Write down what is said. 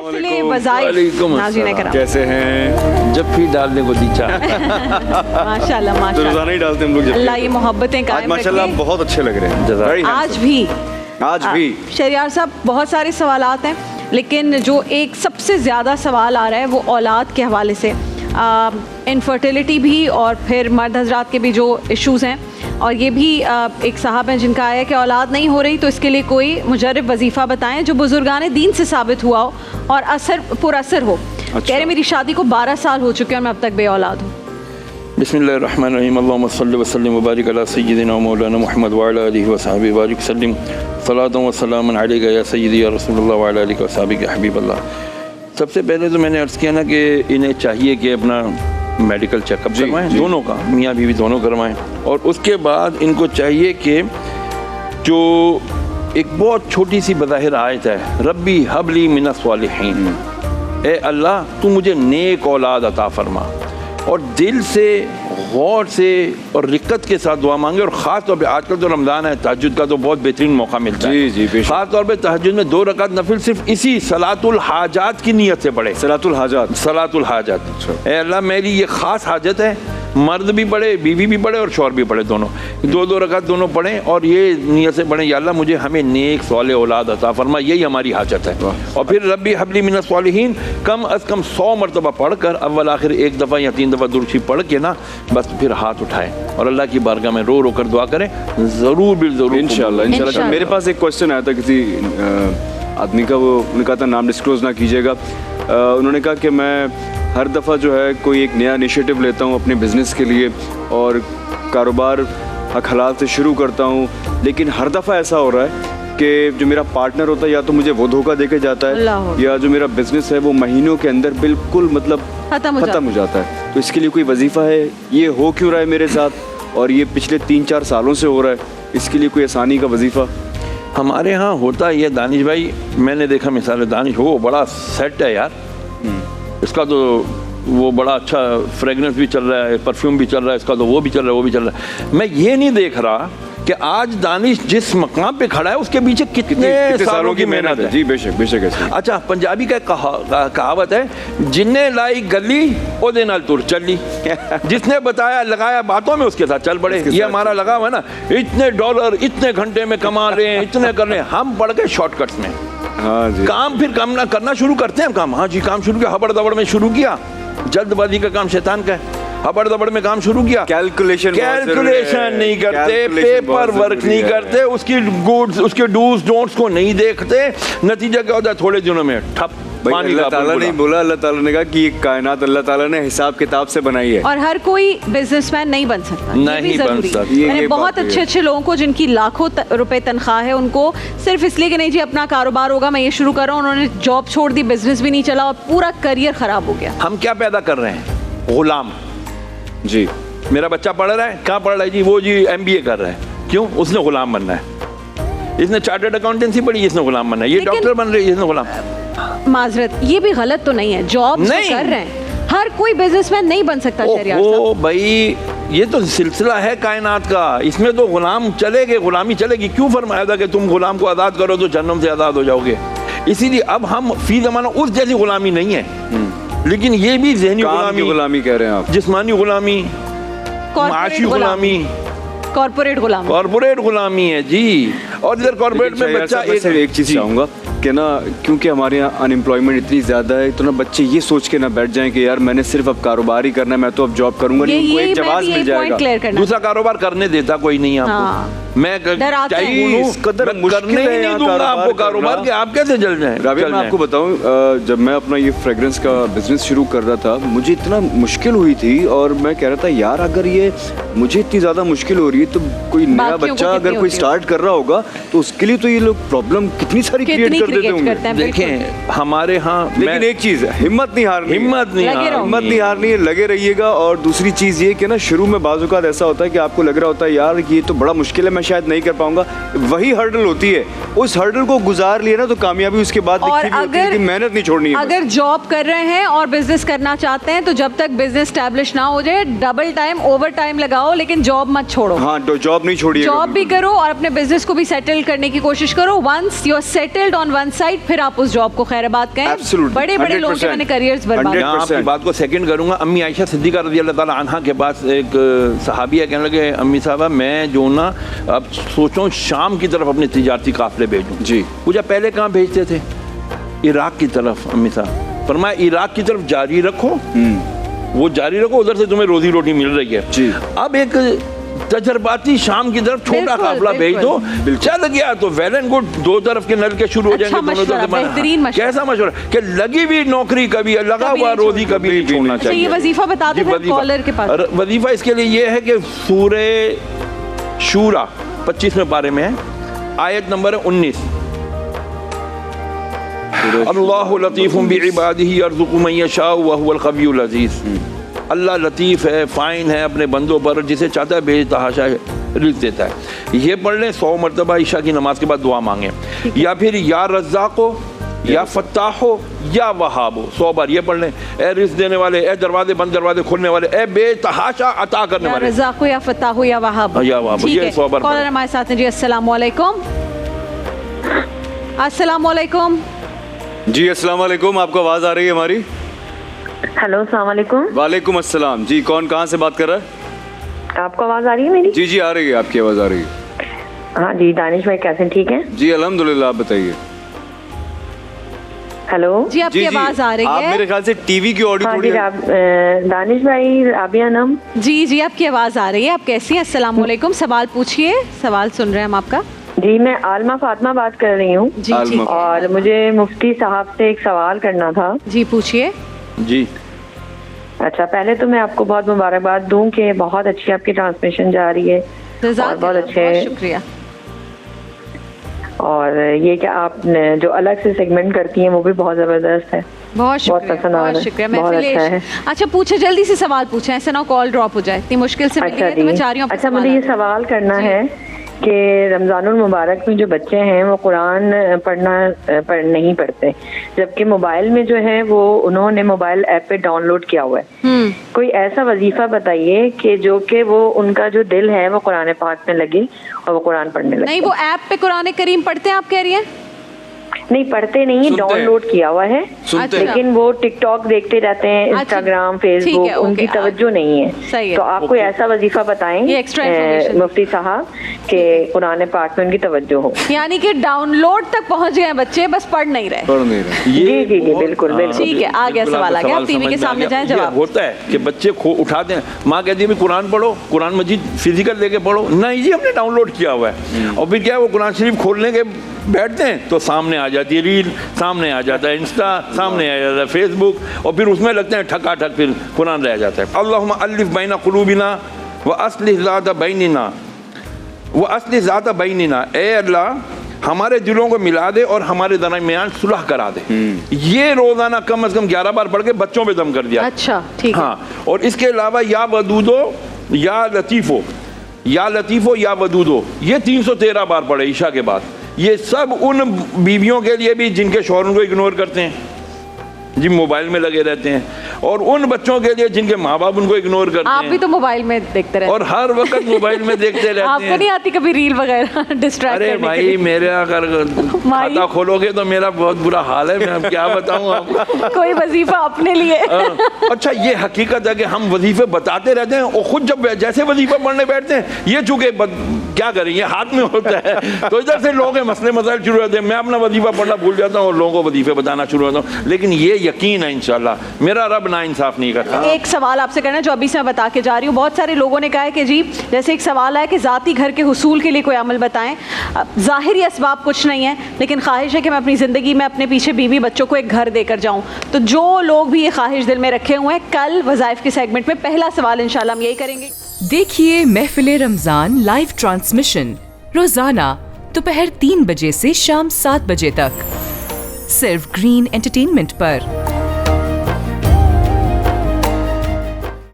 محفل وظائف ناظرین کرام کیسے ہیں؟ جب بھی ڈالنے کو دیچا ماشاء اللہ ماشاء روزانہ اللہ ہی ڈالتے ہیں ہم لوگ. اللہ یہ محبتیں آج قائم ماشاء اللہ رکھے. بہت اچھے لگ رہے ہیں. Very handsome. آج بھی شہریار صاحب بہت سارے سوالات ہیں، لیکن جو ایک سب سے زیادہ سوال آ رہا ہے وہ اولاد کے حوالے سے، انفرٹیلٹی بھی اور پھر مرد حضرات کے بھی جو ایشوز ہیں، اور یہ بھی ایک صاحب ہیں جن کا آیا کہ اولاد نہیں ہو رہی تو اس کے لیے کوئی مجرب وظیفہ بتائیں جو بزرگان دین سے ثابت ہوا ہو اور پر اثر ہو. کہہ رہے میری شادی کو 12 سال ہو چکے ہیں اور میں اب تک بے اولاد ہوں. بسم اللہ الرحمن الرحیم. اللہم صلی وسلم وبارک علی سیدنا و مولانا محمد وعلی آلہ وصحبہ وبارک وسلم. صلاۃ و سلام علیک یا سیدی یا رسول اللہ وعلی آلہ وصحبہ یا حبیب اللہ. سب سے پہلے تو میں نے عرض کیا نا کہ انہیں چاہیے کہ اپنا میڈیکل چیک اپ کروائیں، دونوں کا، میاں بیوی دونوں کروائیں. اور اس کے بعد ان کو چاہیے کہ جو ایک بہت چھوٹی سی بظاہر آیت ہے، ربی حب لی من الصالحین، اے اللہ تو مجھے نیک اولاد عطا فرما، اور دل سے غور سے اور رقت کے ساتھ دعا مانگے. اور خاص طور پہ آج کل تو رمضان ہے، تہجد کا تو بہت بہترین موقع ملتا ہے. جی خاص طور پہ تہجد میں 2 رکعت نفل صرف اسی صلاۃ الحاجات کی نیت سے پڑھے. صلاۃ الحاجات. اے اللہ میری یہ خاص حاجت ہے، مرد بھی پڑھے، بیوی بھی پڑھے اور شوہر بھی پڑھے، دونوں 2 رکعت دونوں پڑھیں اور یہ نیت سے پڑھیں یا اللہ مجھے ہمیں نیک صالح اولاد عطا فرما، یہی ہماری حاجت ہے. اور پھر ربی حب لی من الصالحین کم از کم 100 مرتبہ پڑھ کر اول آخر 1 دفعہ یا 3 دفعہ درود شریف پڑھ کے نا بس پھر ہاتھ اٹھائیں اور اللہ کی بارگاہ میں رو رو کر دعا کریں، ضرور بالضرور انشاءاللہ. میرے پاس ایک کوشچن آیا تھا کسی آدمی کا، وہ انہوں نے کہا تھا نام ڈسکلوز نہ کیجیے گا. انہوں نے کہا کہ میں ہر دفعہ جو ہے کوئی ایک نیا انیشیٹو لیتا ہوں اپنے بزنس کے لیے اور کاروبار حق حلال سے شروع کرتا ہوں، لیکن ہر دفعہ ایسا ہو رہا ہے کہ جو میرا پارٹنر ہوتا ہے یا تو مجھے وہ دھوکہ دے کے جاتا ہے یا جو میرا بزنس ہے وہ مہینوں کے اندر بالکل مطلب ختم ہو جاتا ہے. تو اس کے لیے کوئی وظیفہ ہے؟ یہ ہو کیوں رہا ہے میرے ساتھ اور یہ پچھلے 3-4 سالوں سے ہو رہا ہے؟ اس کے لیے کوئی آسانی کا وظیفہ؟ ہمارے ہاں ہوتا ہے یہ دانش بھائی، میں نے دیکھا مثال دانش ہو بڑا سیٹ ہے یار، اس کا تو وہ بڑا اچھا فریگننس بھی چل رہا ہے، پرفیوم بھی چل رہا ہے، اس کا تو وہ بھی چل رہا ہے وہ بھی چل رہا ہے. میں یہ نہیں دیکھ رہا کہ آج دانش جس مقام پہ کھڑا ہے اس کے پیچھے کتنے سالوں کی محنت ہے. جی بے شک بے شک. اچھا پنجابی کا کہاوت ہے، جن نے لائی گلی او دے نال تر چلی، جس نے بتایا لگایا باتوں میں اس کے ساتھ چل پڑے. یہ ہمارا لگا ہوا ہے نا، اتنے ڈالر اتنے گھنٹے میں کما رہے ہیں، اتنے کر رہے ہیں. ہم پڑھ کے شارٹ کٹس میں کام پھر کرنا شروع کرتے ہیں. کام ہاں جی کام شروع کیا، ہبڑ دبڑ میں شروع کیا، جلد بازی کا کام شیطان کا ہے. ہبڑ دبڑ میں کام شروع کیا، کیلکولیشن نہیں کرتے، پیپر ورک نہیں کرتے، اس کی گوڈز اس کے ڈوز ڈونٹس کو نہیں دیکھتے. نتیجہ کیا ہوتا ہے؟ تھوڑے دنوں میں ٹھپ. اللہ تعالیٰ نے بولا، اللہ تعالیٰ نے کہا کہ یہ کائنات اللہ تعالیٰ نے حساب کتاب سے بنائی ہے اور ہر کوئی بزنس مین نہیں بن سکتا. نہیں بن سکتا. میں نے بہت اچھے لوگوں کو جن کی لاکھوں روپے تنخواہ ہے، ان کو صرف اس لیے کہ نہیں جی اپنا کاروبار ہوگا میں یہ شروع کر رہا ہوں، انہوں نے جاب چھوڑ دی، بزنس بھی نہیں چلا اور پورا کریئر خراب ہو گیا. ہم کیا پیدا کر رہے ہیں؟ غلام. جی میرا بچہ پڑھ رہا ہے، کہاں پڑھ رہا ہے جی؟ وہ جی MBA کر رہا ہے. کیوں؟ اس نے غلام بننا ہے. اس نے چارٹرڈ اکاؤنٹنسی پڑھی، اس نے غلام بننا ہے. یہ ڈاکٹر بن رہی ہے، اس نے غلام. معذرت یہ بھی غلط تو نہیں ہے، جاب کر رہے ہیں، ہر کوئی بزنس مین نہیں بن سکتا. شہریار صاحب بھائی یہ تو سلسلہ ہے کائنات کا، اس میں تو غلام چلے گے، غلامی چلے گی. کیوں فرمایا تھا کہ تم غلام کو آزاد کرو تو جہنم سے آزاد ہو جاؤ گے؟ اسی لیے اب ہم فی زمانہ اس جیسی غلامی نہیں ہے، لیکن یہ بھی ذہنی غلامی کہہ رہے ہیں آپ، جسمانی غلامی، معاشی غلامی، کارپوریٹ غلامی ہے جی. اور ادھر کارپوریٹ میں بچہ ایک چیز چاہوں گا کہ نا کیونکہ ہمارے یہاں ان امپلائمنٹ اتنی زیادہ ہے تو نا بچے یہ سوچ کے نہ بیٹھ جائیں کہ یار میں نے صرف اب کاروبار ہی کرنا ہے، میں تو اب جاب کروں گا نہیں. کوئی جواز مل جائے گا، دوسرا کاروبار کرنے دیتا کوئی نہیں آپ کو. میں کرنے ہی نہیں دوں گا آپ کو کاروبار کہ آپ کیسے جل جائیں. رابعہ میں آپ کو بتاؤں، جب میں اپنا یہ فریگرنس کا بزنس شروع کر رہا تھا مجھے اتنا مشکل ہوئی تھی اور میں کہہ رہا تھا یار اگر یہ مجھے اتنی زیادہ مشکل ہو رہی ہے تو کوئی نیا بچہ اگر کوئی اسٹارٹ کر رہا ہوگا تو اس کے لیے تو یہ لوگ پرابلم کتنی ساری کریٹ کر دیتے ہوں گے. دیکھیں ہمارے ہاں لیکن ایک چیز ہے، ہمت نہیں ہارنی ہے، لگے رہیے گا. اور دوسری چیز یہ کہ نا شروع میں بعض اوقات ایسا ہوتا ہے کہ آپ کو لگ رہا ہوتا ہے یار یہ تو بڑا مشکل ہے، میں شاید نہیں کر پاؤں گا. وہی ہرڈل ہوتی ہے, اس ہرڈل کو گزار لیا نا تو کامیابی اس کے بعد اور اگر محنت نہیں چھوڑنی ہے. اگر جاب کر رہے ہیں اور بزنس کرنا چاہتے ہیں تو جب تک بزنس اسٹیبلش نہ ہو جائے ڈبل ٹائم اوور ٹائم لگاؤ, لیکن جاب مت چھوڑو. ہاں, جاب نہیں چھوڑیے, جاب بھی کرو اور اپنے بزنس کو بھی سیٹل کرنے کی کوشش کرو. Once you are settled on one side, پھر آپ اس جاب کو خیر آباد کہیں. بڑے بڑے لوگوں کے میں نے کریئرز برباد. یہاں آپ کی بات کو سیکنڈ کروں گا. امی عائشہ صدیقہ رضی اللہ تعالیٰ عنہا کے پاس ایک صحابیہ کہنے لگے, امی صاحبہ میں جو نا اب سوچوں شام کی طرف اپنے تجارتی قافلے بھیجوں. جی. پوچھا پہلے کہاں بھیجتے تھے؟ عراق کی طرف. امی صاحب فرمایا عراق کی طرف جاری رکھو, وہ جاری رکھو, ادھر سے تمہیں روزی روٹی مل رہی ہے. جی. اب ایک تجرباتی شام کی طرف چھوٹا قافلہ بھیج دو, چل گیا تو ویل اینڈ گڈ, دو طرف کے نل کے شروع ہو جائیں گے دونوں طرف. کیسا مشورہ کہ لگی ہوئی نوکری کبھی, لگا ہوا روزی کبھی نہیں چھوڑنا چاہیے. یہ وظیفہ بتا دیں کالر کے پاس. وظیفہ اس کے لیے یہ ہے کہ سورہ شورا 25ویں پارے میں ہے, آیت نمبر 19. اللہ لطیف بعبادہ یرزق من یشاء وهو القوی العزیز. اللہ لطیف ہے, فائن ہے اپنے بندوں پر, جسے چاہتا ہے بے تحاشا رزق دیتا ہے. یہ پڑھ لیں 100 مرتبہ عشاء کی نماز کے بعد دعا مانگیں, یا پھر یا رزاق ہو یا فتاح ہو یا وہاب ہو, 100 بار یہ پڑھ لیں. اے رزق دینے والے, اے دروازے بند دروازے کھولنے والے, اے بے تحاشا عطا کرنے والے. یا رزاق ہو یا فتاح ہو یا وہاب. یہ 100 بار. کالر ہمارے ساتھ ہیں. جی السلام علیکم. السلام علیکم. جی السلام علیکم, آپ کو آواز آ رہی ہے ہماری؟ ہیلو السلام علیکم. وعلیکم السلام. جی کون کہاں سے بات کر رہا ہے؟ آپ کو آواز آ رہی ہے میری؟ جی جی آ رہی ہے, آپ کی آواز آ رہی ہے. ہاں جی, دانش بھائی کیسے ہیں, ٹھیک ہیں؟ جی الحمدللہ, آپ بتائیے. ہیلو جی آپ کی آواز آ رہی ہے. آپ میرے خیال سے ٹی وی کی آڈیو ہاں تھوڑی. جی دانش بھائی, رابعہ نام. جی جی آپ کی آواز آ رہی ہے. آپ کیسی ہیں؟ السلام علیکم. سوال پوچھیے, سوال سن رہے ہیں ہم آپ کا. جی میں عالمہ فاطمہ بات کر رہی ہوں. جی جی. اور مجھے مفتی صاحب سے ایک سوال کرنا تھا. جی پوچھیے. جی اچھا, پہلے تو میں آپ کو بہت مبارکباد دوں کہ بہت اچھی آپ کی ٹرانسمیشن جا رہی ہے, اور بہت اچھے, بہت شکریہ. اور یہ کہ آپ جو الگ سے سیگمنٹ کرتی ہیں وہ بھی بہت زبردست ہے. بہت شکریہ, بہت شکریہ. محفل اچھا پوچھے, جلدی سے سوال پوچھیں, ایسا نہ کال ڈراپ ہو جائے. اتنی مشکل سے ملی ہے تو میں چاہ رہی ہوں. اچھا مجھے یہ سوال کرنا ہے کہ رمضان المبارک میں جو بچے ہیں وہ قرآن نہیں پڑھتے, جبکہ موبائل میں جو ہے وہ انہوں نے موبائل ایپ پہ ڈاؤن لوڈ کیا ہوا ہے. کوئی ایسا وظیفہ بتائیے کہ جو کہ وہ ان کا جو دل ہے وہ قرآن پاک میں لگے اور وہ قرآن پڑھنے لگے. نہیں, وہ ایپ پہ قرآن کریم پڑھتے ہیں آپ کہہ رہی ہیں؟ نہیں پڑھتے نہیں, ڈاؤن لوڈ کیا ہوا ہے, لیکن وہ ٹک ٹاک دیکھتے رہتے ہیں, انسٹاگرام, فیس بک, ان کی توجہ نہیں ہے. تو آپ کوئی ایسا وظیفہ بتائیں مفتی صاحب کہ قرآن پاک میں ان کی توجہ ہو. یعنی کہ ڈاؤن لوڈ تک پہنچ گئے بچے, بس پڑھ نہیں رہے. جی جی جی بالکل بالکل. ٹھیک ہے, آ گیا سوال, آ گیا. آپ ٹی وی کے سامنے جائیں, جواب ہوتا ہے کہ بچے اٹھاتے ہیں, ماں کہتی ہے قرآن پڑھو, قرآن مجید فزیکل لے کے پڑھو. نہیں جی, ہم نے ڈاؤن لوڈ کیا ہوا ہے. اور پھر کیا وہ قرآن شریف کھولنے کے بیٹھتے ہیں تو سامنے آ جاتی ہے ریل, سامنے آ جاتا ہے انسٹا, سامنے آ جاتا ہے فیس بک, اور پھر اس میں لگتے ہیں ٹھکا ٹھک, پھر قرآن رہ جاتا ہے. اللہم الف بین قلوبنا واصلح ذات بیننا واصلح ذات بیننا. اے اللہ ہمارے دلوں کو ملا دے اور ہمارے درمیان صلح کرا دے. یہ روزانہ کم از کم 11 بار پڑھ کے بچوں پہ دم کر دیا. اچھا ٹھیک ہے. ہاں, اور اس کے علاوہ یا ودودو یا لطیفو, یا لطیفو یا ودودو, یہ 313 بار پڑھے عشاء کے بعد. یہ سب ان بیویوں کے لیے بھی جن کے شوہر ان کو اگنور کرتے ہیں, جن موبائل میں لگے رہتے ہیں, اور ان بچوں کے لیے جن کے ماں باپ ان کو اگنور کرتے ہیں. آپ بھی تو موبائل میں دیکھتے رہتے ہیں, اور ہر وقت موبائل میں دیکھتے رہتے ہیں. آپ کو نہیں آتی کبھی ریل وغیرہ ڈسٹریکٹ کرنے کے لیے؟ ارے بھائی میرے اگر کھاتا کھولو گے تو میرا بہت برا حال ہے, میں اب کیا بتاؤں آپ کو. کوئی وظیفہ اپنے لیے. اچھا یہ حقیقت ہے کہ ہم وظیفے بتاتے رہتے ہیں, اور خود جب جیسے وظیفہ پڑھنے بیٹھتے ہیں, یہ چونکہ کیا کریں یہ ہاتھ میں ہوتا ہے, تو ادھر سے لوگ مسئلے مسائل شروع ہوتے ہیں. میں اپنا وظیفہ پڑھنا بھول جاتا ہوں اور لوگوں کو وظیفے بتانا شروع ہوتا ہوں. لیکن یہ یقین ہے انشاءاللہ میرا رب نا انصاف نہیں کرتا. ایک سوال آپ سے کرنا جو ابھی سے میں بتا کے جا رہی ہوں. بہت سارے لوگوں نے کہا ہے کہ جی جیسے ایک سوال ہے کہ ذاتی گھر کے حصول کے لیے کوئی عمل بتائیں. ظاہری اسباب کچھ نہیں ہے, لیکن خواہش ہے کہ میں اپنی زندگی میں اپنے پیچھے بیوی بچوں کو ایک گھر دے کر جاؤں. تو جو لوگ بھی یہ خواہش دل میں رکھے ہوئے ہیں, کل وظائف کے سیگمنٹ میں پہلا سوال انشاءاللہ ہم یہی کریں گے. دیکھیے محفل رمضان لائیو ٹرانسمیشن روزانہ دوپہر 3 بجے سے شام 7 بجے تک, صرف گرین انٹرٹینمنٹ پر.